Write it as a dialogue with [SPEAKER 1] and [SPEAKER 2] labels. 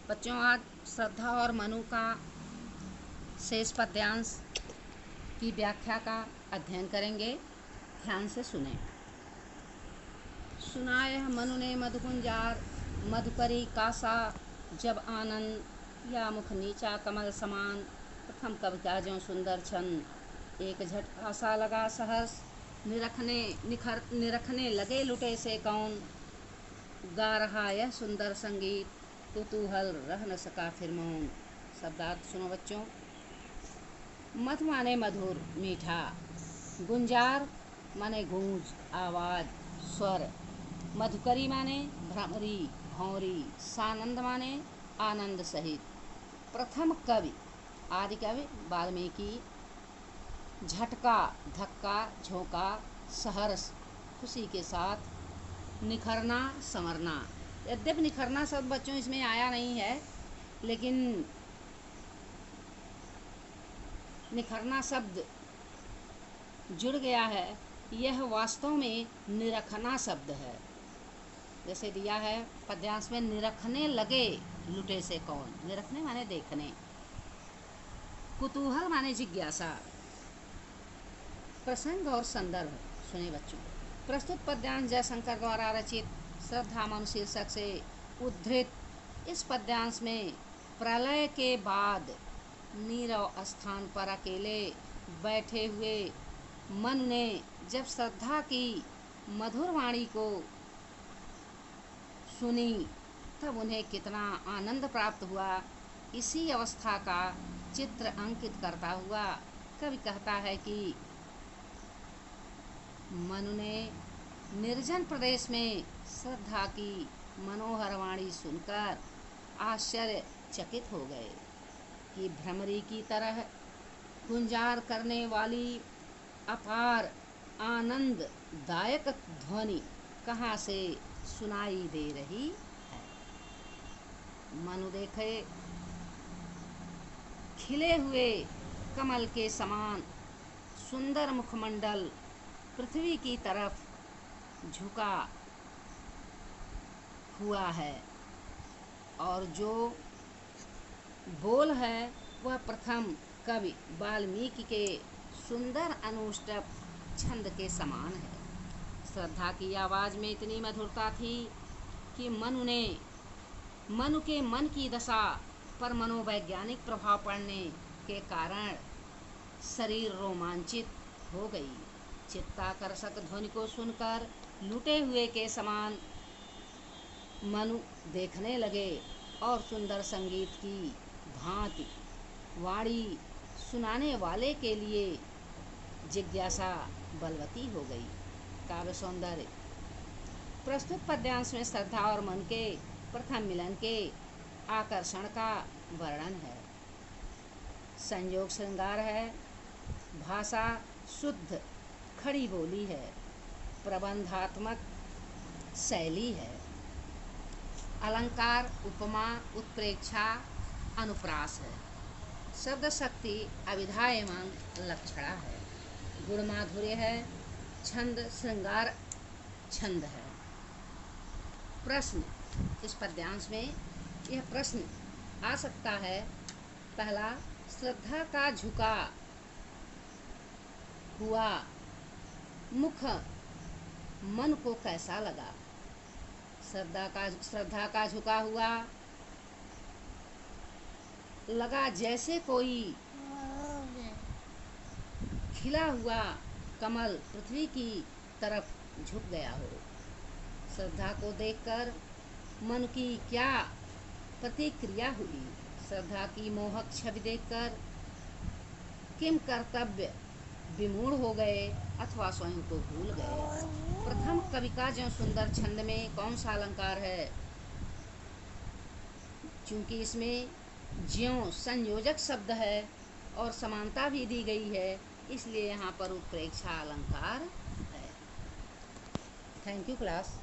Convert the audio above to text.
[SPEAKER 1] बच्चों, आज श्रद्धा और मनु का शेष पद्यांश की व्याख्या का अध्ययन करेंगे। ध्यान से सुने। सुनाए मनु ने मधुकुंजार, मधुकरी कासा जब आनंद, या मुख नीचा कमल समान, प्रथम कवि का ज्यों सुंदर छंद, एक झट आशा लगा सहर्ष, निरखने लगे लुटे से कौन, गा रहा यह सुंदर संगीत, कुतूहल रह न सका फिर मौन। शब्दार्थ सुनो बच्चों। मधु माने मधुर मीठा, गुंजार माने गूंज आवाज स्वर, मधुकरी माने भ्रमरी भौरी, सानंद माने आनंद सहित। प्रथम कवि आदि कवि वाल्मीकि, झटका धक्का झोंका, सहर्ष खुशी के साथ, निखरना संवरना। यद्यपि निखरना शब्द बच्चों इसमें आया नहीं है, लेकिन निखरना शब्द जुड़ गया है। यह वास्तव में निरखना शब्द है। जैसे दिया है पद्यांश में, निरखने लगे लुटे से कौन। निरखने माने देखने, कुतूहल माने जिज्ञासा। प्रसंग और संदर्भ सुने बच्चों। प्रस्तुत पद्यांश जयशंकर द्वारा रचित श्रद्धा मनु शीर्षक से उद्धृत इस पद्यांश में प्रलय के बाद नीरव स्थान पर अकेले बैठे हुए मनु ने जब श्रद्धा की मधुर वाणी को सुनी तब उन्हें कितना आनंद प्राप्त हुआ, इसी अवस्था का चित्र अंकित करता हुआ कवि कहता है कि मनु ने निर्जन प्रदेश में श्रद्धा की मनोहर वाणी सुनकर आश्चर्यचकित हो गए कि भ्रमरी की तरह गुंजार करने वाली अपार आनंददायक ध्वनि कहाँ से सुनाई दे रही है। मनु देखे खिले हुए कमल के समान सुंदर मुखमंडल पृथ्वी की तरफ झुका हुआ है, और जो बोल है वह प्रथम कवि वाल्मीकि के सुंदर अनुष्टुप छंद के समान है। श्रद्धा की आवाज में इतनी मधुरता थी कि मनु के मन की दशा पर मनोवैज्ञानिक प्रभाव पड़ने के कारण शरीर रोमांचित हो गई। चित्ताकर्षक ध्वनि को सुनकर लुटे हुए के समान मनु देखने लगे और सुंदर संगीत की भांति वाणी सुनाने वाले के लिए जिज्ञासा बलवती हो गई। काव्य सौंदर्य। प्रस्तुत पद्यांश में श्रद्धा और मन के प्रथम मिलन के आकर्षण का वर्णन है। संयोग श्रृंगार है, भाषा शुद्ध खड़ी बोली है, प्रबंधात्मक शैली है, अलंकार उपमा उत्प्रेक्षा अनुप्रास है, शब्द शक्ति अभिधायमान लक्षणा है, गुण माधुर्य है, छंद श्रृंगार छंद है। प्रश्न इस पद्यांश में यह प्रश्न आ सकता है। पहला, श्रद्धा का झुका हुआ मुख मन को कैसा लगा। श्रद्धा का झुका हुआ लगा जैसे कोई खिला हुआ कमल पृथ्वी की तरफ झुक गया हो। श्रद्धा को देखकर मन की क्या प्रतिक्रिया हुई। श्रद्धा की मोहक छवि देखकर किम कर्तव्य विमूढ़ हो गए अथवा स्वयं को भूल गए। प्रथम कवि का जो सुंदर छंद में कौन सा अलंकार है। चूंकि इसमें ज्यों संयोजक शब्द है और समानता भी दी गई है, इसलिए यहाँ पर उत्प्रेक्षा अलंकार है। Thank you class.